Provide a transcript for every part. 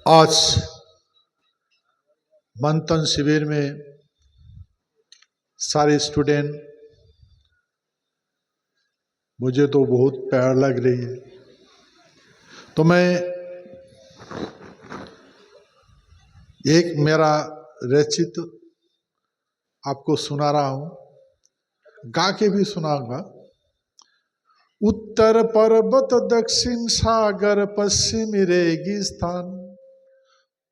आज मंथन शिविर में सारे स्टूडेंट, मुझे तो बहुत प्यार लग रही है। तो मैं एक मेरा रचित आपको सुना रहा हूं, गा के भी सुनाऊंगा। उत्तर पर्वत, दक्षिण सागर, पश्चिम रेगिस्तान,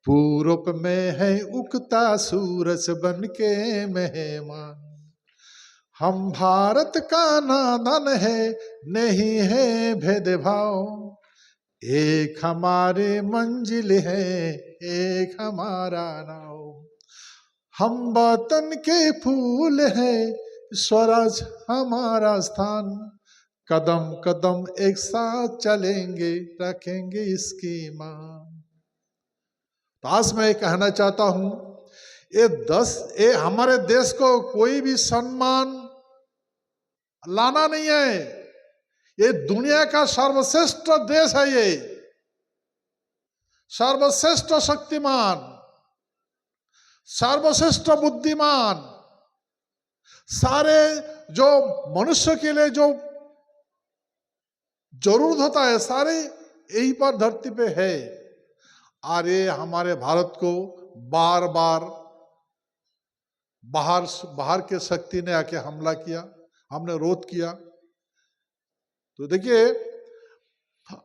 पूरब में है उगता सूरज बन के मेहमान। हम भारत का नादान है, नहीं है भेदभाव, एक हमारी मंजिल है, एक हमारा नाव। हम वतन के फूल है, स्वराज हमारा स्थान, कदम कदम एक साथ चलेंगे, रखेंगे इसकी मान। तो आज मैं कहना चाहता हूं, ये हमारे देश को कोई भी सम्मान लाना नहीं है। ये दुनिया का सर्वश्रेष्ठ देश है, ये सर्वश्रेष्ठ शक्तिमान, सर्वश्रेष्ठ बुद्धिमान, सारे जो मनुष्य के लिए जो जरूरत होता है सारे यही पर धरती पे है। और ये हमारे भारत को बार बार बाहर के शक्ति ने आके हमला किया, हमने रोध किया। तो देखिए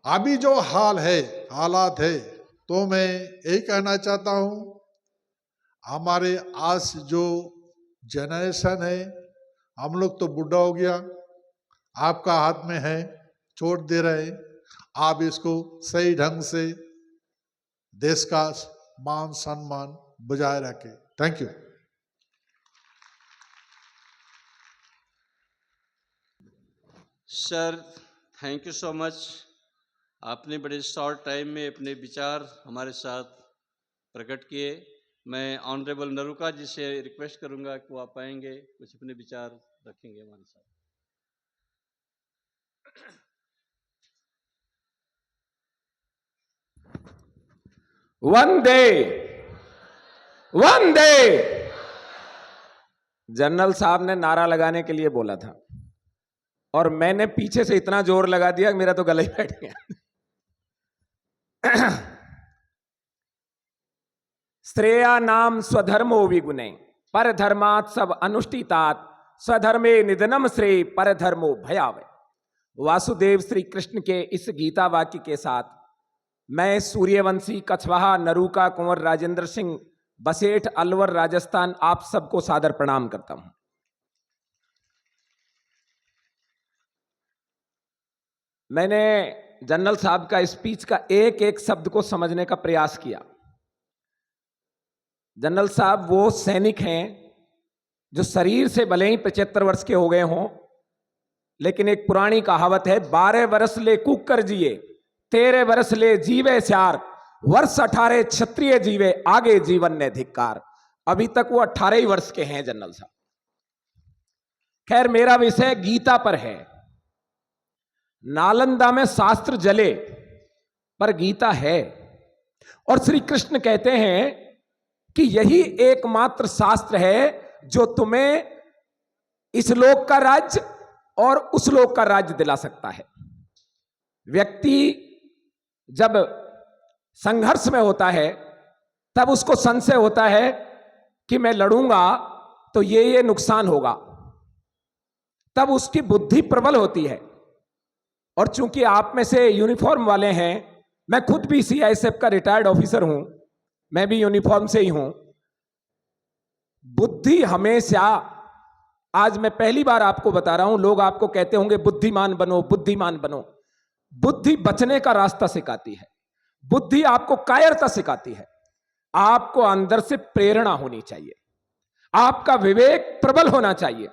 अभी जो हालात है, तो मैं यही कहना चाहता हूं, हमारे आज जो जनरेशन है, हम लोग तो बुढ़ा हो गया, आपका हाथ में है, छोड़ दे रहे, आप इसको सही ढंग से देश का मान सम्मान बजाय रखे। Thank you. Sir, thank you so much. आपने बड़े शॉर्ट टाइम में अपने विचार हमारे साथ प्रकट किए। मैं ऑनरेबल नरूका जी से रिक्वेस्ट करूंगा कि वो आप आएंगे, कुछ अपने विचार रखेंगे हमारे साथ। वंदे वंदे। जनरल साहब ने नारा लगाने के लिए बोला था और मैंने पीछे से इतना जोर लगा दिया कि मेरा तो गला ही बैठ गया। श्रेया नाम स्वधर्मो विगुणे, पर धर्मात् सब अनुष्ठितात, स्वधर्मे निधनम श्रेय, पर धर्मो भयावह। वासुदेव श्री कृष्ण के इस गीता वाक्य के साथ मैं सूर्यवंशी, कछवाहा, नरूका, कुंवर राजेंद्र सिंह, बसेठ, अलवर, राजस्थान, आप सबको सादर प्रणाम करता हूं। मैंने जनरल साहब का स्पीच का एक एक शब्द को समझने का प्रयास किया। जनरल साहब वो सैनिक हैं जो शरीर से भले ही 75 वर्ष के हो गए हों, लेकिन एक पुरानी कहावत है, 12 वर्ष ले कुकर जिए, 13 वर्ष ले जीवे स्यार, वर्ष 18 क्षत्रिय जीवे, आगे जीवन ने धिक्कार। अभी तक वो 18 ही वर्ष के हैं जनरल साहब। खैर, मेरा विषय गीता पर है। नालंदा में शास्त्र जले पर गीता है, और श्री कृष्ण कहते हैं कि यही एकमात्र शास्त्र है जो तुम्हें इस लोक का राज्य और उस लोक का राज्य दिला सकता है। व्यक्ति जब संघर्ष में होता है तब उसको संशय होता है कि मैं लड़ूंगा तो ये नुकसान होगा, तब उसकी बुद्धि प्रबल होती है। और चूंकि आप में से यूनिफॉर्म वाले हैं, मैं खुद भी सीआईएसएफ का रिटायर्ड ऑफिसर हूं, मैं भी यूनिफॉर्म से ही हूं। बुद्धि हमेशा, आज मैं पहली बार आपको बता रहा हूं, लोग आपको कहते होंगे बुद्धिमान बनो, बुद्धिमान बनो। बुद्धि बचने का रास्ता सिखाती है, बुद्धि आपको कायरता सिखाती है। आपको अंदर से प्रेरणा होनी चाहिए, आपका विवेक प्रबल होना चाहिए।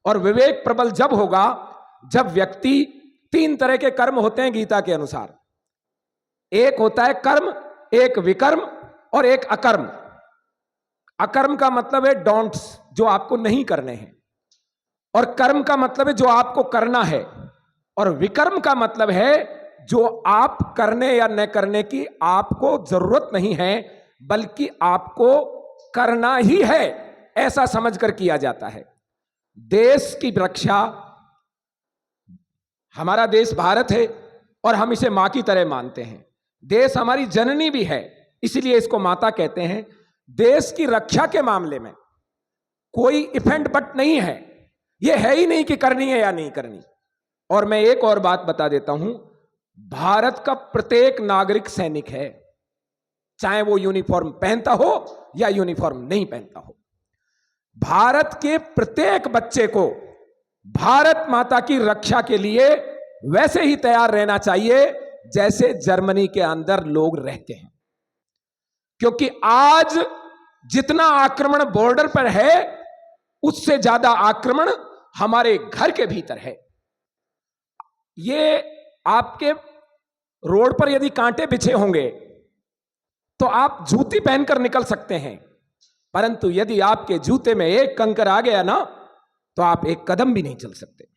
और विवेक प्रबल जब होगा जब व्यक्ति, 3 तरह के कर्म होते हैं गीता के अनुसार। एक होता है कर्म, एक विकर्म और एक अकर्म। अकर्म का मतलब है डोंट्स, जो आपको नहीं करने हैं, और कर्म का मतलब है जो आपको करना है, और विकर्म का मतलब है जो आप करने या न करने की आपको जरूरत नहीं है, बल्कि आपको करना ही है, ऐसा समझकर किया जाता है। देश की रक्षा, हमारा देश भारत है और हम इसे मां की तरह मानते हैं। देश हमारी जननी भी है, इसलिए इसको माता कहते हैं। देश की रक्षा के मामले में कोई इफ एंड बट नहीं है, यह है ही नहीं कि करनी है या नहीं करनी। और मैं एक और बात बता देता हूं, भारत का प्रत्येक नागरिक सैनिक है, चाहे वो यूनिफॉर्म पहनता हो या यूनिफॉर्म नहीं पहनता हो। भारत के प्रत्येक बच्चे को भारत माता की रक्षा के लिए वैसे ही तैयार रहना चाहिए जैसे जर्मनी के अंदर लोग रहते हैं, क्योंकि आज जितना आक्रमण बॉर्डर पर है, उससे ज्यादा आक्रमण हमारे घर के भीतर है। ये आपके रोड पर यदि कांटे बिछे होंगे तो आप जूती पहनकर निकल सकते हैं, परंतु यदि आपके जूते में एक कंकर आ गया ना, तो आप एक कदम भी नहीं चल सकते।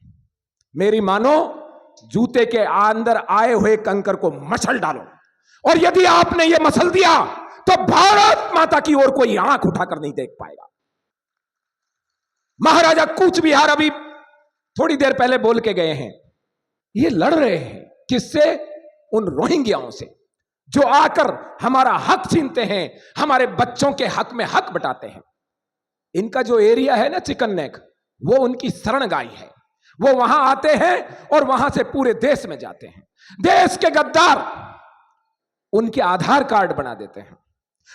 मेरी मानो, जूते के अंदर आए हुए कंकर को मसल डालो, और यदि आपने यह मसल दिया तो भारत माता की ओर कोई आंख उठाकर नहीं देख पाएगा। महाराजा कूच बिहार अभी थोड़ी देर पहले बोल के गए हैं, ये लड़ रहे हैं किससे? उन रोहिंग्याओं से, जो आकर हमारा हक छीनते हैं, हमारे बच्चों के हक में हक बटाते हैं। इनका जो एरिया है ना, चिकन नेक, वो उनकी शरण गाय है। वो वहां आते हैं और वहां से पूरे देश में जाते हैं। देश के गद्दार उनके आधार कार्ड बना देते हैं,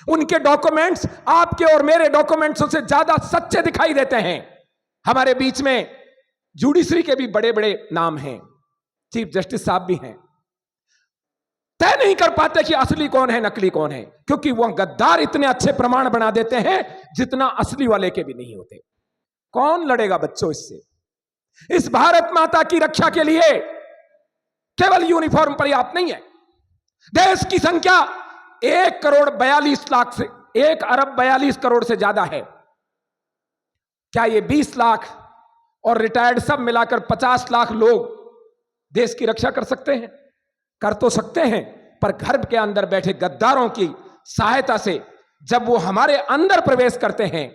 उनके डॉक्यूमेंट्स आपके और मेरे डॉक्यूमेंट्स से ज्यादा सच्चे दिखाई देते हैं। हमारे बीच में जुडिशरी के भी बड़े बड़े नाम हैं, चीफ जस्टिस साहब भी हैं, तय नहीं कर पाते कि असली कौन है नकली कौन है, क्योंकि वह गद्दार इतने अच्छे प्रमाण बना देते हैं जितना असली वाले के भी नहीं होते। कौन लड़ेगा बच्चों इससे? इस भारत माता की रक्षा के लिए केवल यूनिफॉर्म पर्याप्त नहीं है। देश की संख्या 1,42,00,000 से 1,42 से ज्यादा है। क्या ये 20 लाख और रिटायर्ड सब मिलाकर 50 लाख लोग देश की रक्षा कर सकते हैं? कर तो सकते हैं, पर घर के अंदर बैठे गद्दारों की सहायता से जब वो हमारे अंदर प्रवेश करते हैं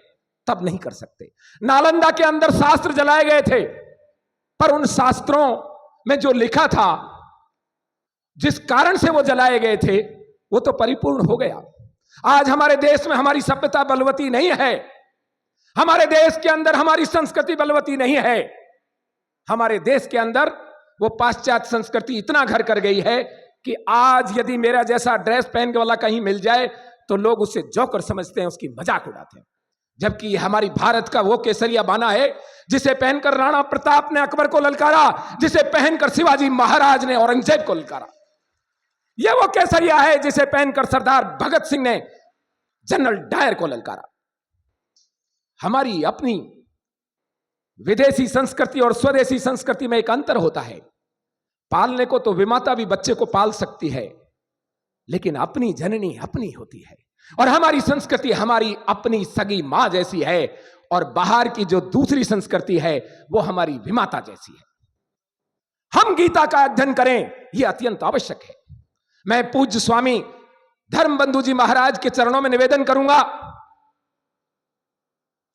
तब नहीं कर सकते। नालंदा के अंदर शास्त्र जलाए गए थे, पर उन शास्त्रों में जो लिखा था, जिस कारण से वो जलाए गए थे, वो तो परिपूर्ण हो गया। आज हमारे देश में हमारी सभ्यता बलवती नहीं है, हमारे देश के अंदर हमारी संस्कृति बलवती नहीं है। हमारे देश के अंदर वो पाश्चात्य संस्कृति इतना घर कर गई है कि आज यदि मेरा जैसा ड्रेस पहन के वाला कहीं मिल जाए तो लोग उससे जोकर समझते हैं, उसकी मजाक उड़ाते हैं। जबकि ये हमारी भारत का वो केसरिया बाना है जिसे पहनकर राणा प्रताप ने अकबर को ललकारा, जिसे पहनकर शिवाजी महाराज ने औरंगजेब को ललकारा। ये वो केसरिया है जिसे पहनकर सरदार भगत सिंह ने जनरल डायर को ललकारा। हमारी अपनी विदेशी संस्कृति और स्वदेशी संस्कृति में एक अंतर होता है। पालने को तो विमाता भी बच्चे को पाल सकती है, लेकिन अपनी जननी अपनी होती है। और हमारी संस्कृति हमारी अपनी सगी मां जैसी है, और बाहर की जो दूसरी संस्कृति है वो हमारी विमाता जैसी है। हम गीता का अध्ययन करें, यह अत्यंत आवश्यक है। मैं पूज्य स्वामी धर्मबंधु जी महाराज के चरणों में निवेदन करूंगा,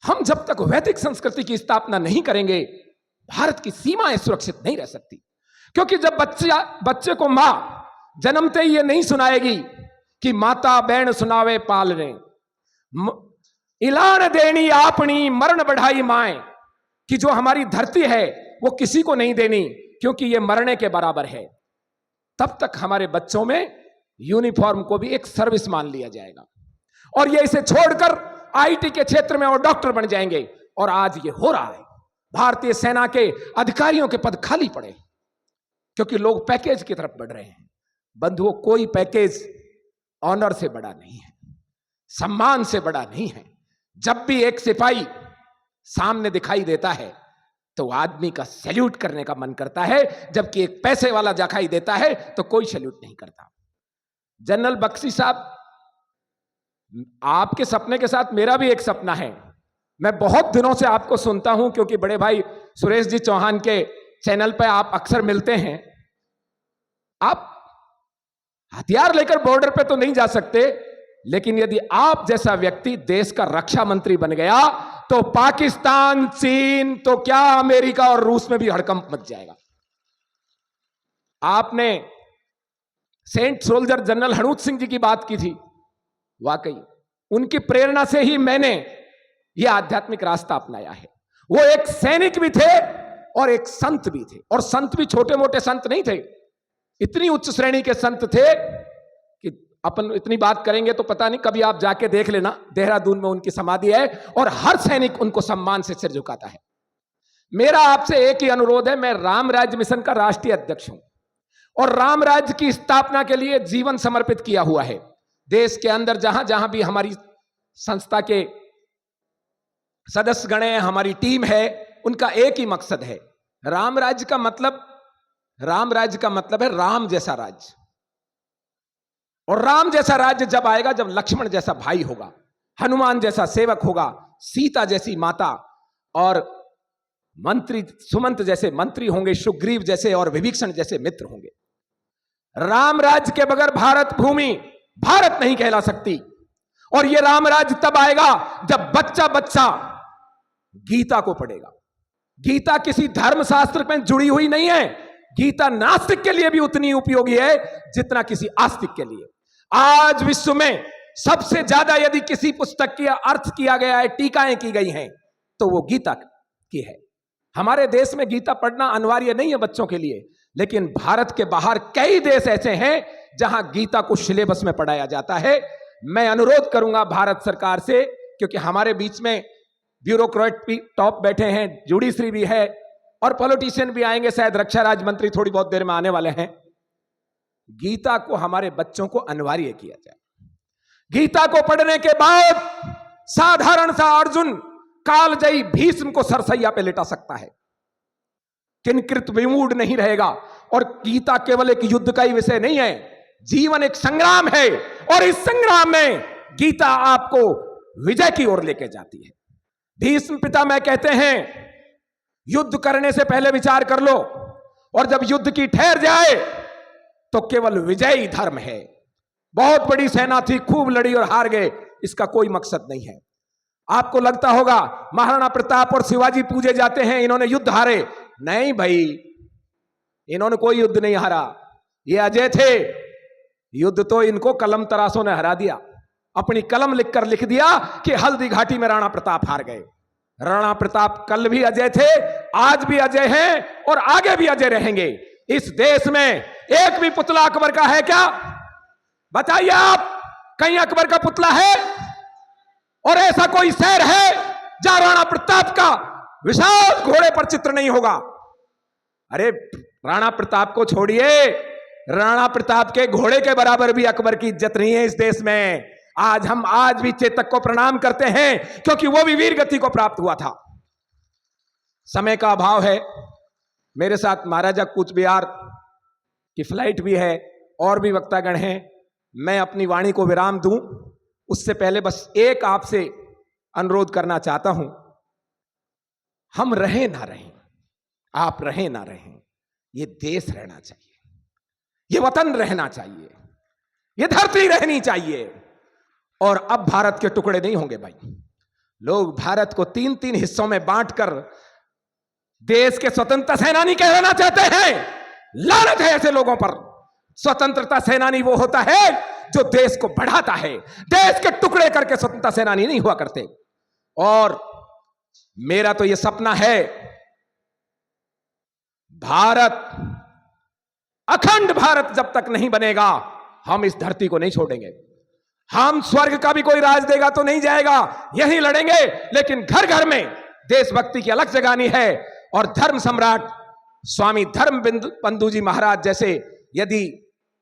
हम जब तक वैदिक संस्कृति की स्थापना नहीं करेंगे, भारत की सीमाएं सुरक्षित नहीं रह सकती। क्योंकि जब बच्चे को मां जन्मते ही ये नहीं सुनाएगी कि माता बहन सुनावे पालने, इलान देनी आपनी मरण बढ़ाई माए, कि जो हमारी धरती है वो किसी को नहीं देनी, क्योंकि ये मरने के बराबर है। तब तक हमारे बच्चों में यूनिफॉर्म को भी एक सर्विस मान लिया जाएगा, और ये इसे छोड़कर आईटी के क्षेत्र में और डॉक्टर बन जाएंगे। और आज ये हो रहा है। भारतीय सेना के अधिकारियों के पद खाली पड़े क्योंकि लोग पैकेज की तरफ बढ़ रहे हैं। बंधुओं, कोई पैकेज ऑनर से बड़ा नहीं है, सम्मान से बड़ा नहीं है। जब भी एक सिपाही सामने दिखाई देता है तो आदमी का सैल्यूट करने का मन करता है, जबकि एक पैसे वाला दिखाई देता है तो कोई सैल्यूट नहीं करता। जनरल बख्शी साहब, आपके सपने के साथ मेरा भी एक सपना है। मैं बहुत दिनों से आपको सुनता हूं, क्योंकि बड़े भाई सुरेश जी चौहान के चैनल पर आप अक्सर मिलते हैं। आप हथियार लेकर बॉर्डर पे तो नहीं जा सकते, लेकिन यदि आप जैसा व्यक्ति देश का रक्षा मंत्री बन गया तो पाकिस्तान, चीन तो क्या, अमेरिका और रूस में भी हड़कंप मच जाएगा। आपने Saint soldier general हनूत Singh ji की बात की थी, वाकई उनकी प्रेरणा से ही मैंने यह आध्यात्मिक रास्ता अपनाया है। वो एक सैनिक भी थे और एक संत भी थे, और संत भी छोटे मोटे संत नहीं थे, इतनी उच्च श्रेणी के संत थे कि अपन इतनी बात करेंगे तो पता नहीं, कभी आप जाके देख लेना, देहरादून में उनकी समाधि है और हर सैनिक उनको सम्मान से सिर झुकाता है। मेरा आपसे एक ही अनुरोध है, मैं राम राज्य मिशन का राष्ट्रीय अध्यक्ष हूं और राम राज्य की स्थापना के लिए जीवन समर्पित किया हुआ है। देश के अंदर जहां जहां भी हमारी संस्था के सदस्य गण हैं, हमारी टीम है, उनका एक ही मकसद है, राम राज्य का मतलब, राम राज्य का मतलब है राम जैसा राज्य। और राम जैसा राज्य जब आएगा जब लक्ष्मण जैसा भाई होगा, हनुमान जैसा सेवक होगा, सीता जैसी माता और मंत्री सुमंत जैसे मंत्री होंगे, सुग्रीव जैसे और विभीषण जैसे मित्र होंगे। राम राज्य के बगैर भारत भूमि भारत नहीं कहला सकती। और यह राम राज्य तब आएगा जब बच्चा बच्चा गीता को पढ़ेगा। गीता किसी धर्मशास्त्र में जुड़ी हुई नहीं है, गीता नास्तिक के लिए भी उतनी उपयोगी है जितना किसी आस्तिक के लिए। आज विश्व में सबसे ज्यादा यदि किसी पुस्तक की अर्थ किया गया है, टीकाएं की गई हैं, तो वो गीता की है। हमारे देश में गीता पढ़ना अनिवार्य नहीं है बच्चों के लिए, लेकिन भारत के बाहर कई देश ऐसे हैं जहां गीता को सिलेबस में पढ़ाया जाता है। मैं अनुरोध करूंगा भारत सरकार से, क्योंकि हमारे बीच में ब्यूरोक्रेट भी टॉप बैठे हैं, जुडिशरी भी है और पॉलिटिशियन भी आएंगे, शायद रक्षा राज्य मंत्री थोड़ी बहुत देर में आने वाले हैं। गीता को हमारे बच्चों को अनिवार्य किया जाए। गीता को पढ़ने के बाद साधारण सा अर्जुन कालजयी भीष्म को सरसैया पे लेटा सकता है, किंकृत विमूढ़ नहीं रहेगा। और गीता केवल एक युद्ध का ही विषय नहीं है, जीवन एक संग्राम है और इस संग्राम में गीता आपको विजय की ओर लेके जाती है। भीष्म पितामह कहते हैं युद्ध करने से पहले विचार कर लो, और जब युद्ध की ठहर जाए तो केवल विजय ही धर्म है। बहुत बड़ी सेना थी, खूब लड़ी और हार गए, इसका कोई मकसद नहीं है। आपको लगता होगा महाराणा प्रताप और शिवाजी पूजे जाते हैं, इन्होंने युद्ध हारे। नहीं भाई, इन्होंने कोई युद्ध नहीं हारा, ये अजय थे। युद्ध तो इनको कलम तराशों ने हरा दिया, अपनी कलम लिखकर लिख दिया कि हल्दी घाटी में राणा प्रताप हार गए। राणा प्रताप कल भी अजय थे, आज भी अजय हैं और आगे भी अजय रहेंगे। इस देश में एक भी पुतला अकबर का है क्या? बताइए आप, कहीं अकबर का पुतला है? और ऐसा कोई शहर है जहां राणा प्रताप का विशाल घोड़े पर चित्र नहीं होगा? अरे राणा प्रताप को छोड़िए, राणा प्रताप के घोड़े के बराबर भी अकबर की इज्जत नहीं है इस देश में। हम आज भी चेतक को प्रणाम करते हैं, क्योंकि वो भी वीर गति को प्राप्त हुआ था। समय का अभाव है, मेरे साथ महाराजा कूच बिहार की फ्लाइट भी है और भी वक्तागण हैं। मैं अपनी वाणी को विराम दूं उससे पहले बस एक आपसे अनुरोध करना चाहता हूं, हम रहें ना रहें, आप रहें ना रहें, ये देश रहना चाहिए, ये वतन रहना चाहिए, ये धरती रहनी चाहिए। और अब भारत के टुकड़े नहीं होंगे भाई। लोग भारत को 3-3 हिस्सों में बांटकर देश के स्वतंत्रता सेनानी कहलाना चाहते हैं। लानत है ऐसे लोगों पर। स्वतंत्रता सेनानी वो होता है जो देश को बढ़ाता है, देश के टुकड़े करके स्वतंत्रता सेनानी नहीं हुआ करते। और मेरा तो यह सपना है, भारत, अखंड भारत जब तक नहीं बनेगा हम इस धरती को नहीं छोड़ेंगे। हम स्वर्ग का भी कोई राज देगा तो नहीं जाएगा, यहीं लड़ेंगे। लेकिन घर घर में देशभक्ति की अलग जगानी है। और धर्म सम्राट स्वामी धर्मबंधु जी महाराज जैसे यदि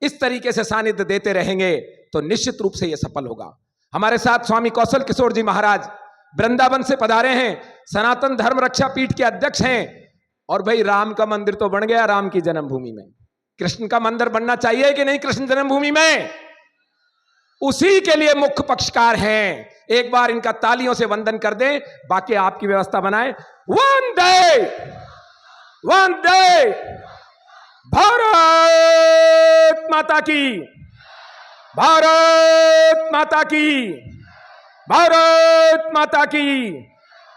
इस तरीके से सानिध्य देते रहेंगे तो निश्चित रूप से यह सफल होगा। हमारे साथ स्वामी कौशल किशोर जी महाराज वृंदावन से पधारे हैं, सनातन धर्म रक्षा पीठ के अध्यक्ष हैं। और भाई राम का मंदिर तो बन गया राम की जन्मभूमि में, कृष्ण का मंदिर बनना चाहिए कि नहीं कृष्ण जन्मभूमि में? उसी के लिए मुख्य पक्षकार हैं। एक बार इनका तालियों से वंदन कर दें, बाकी आपकी व्यवस्था बनाएं। वंदे वंदे भारत माता की, भारत माता की, भारत माता की,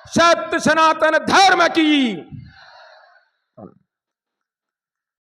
सत्य सनातन धर्म की।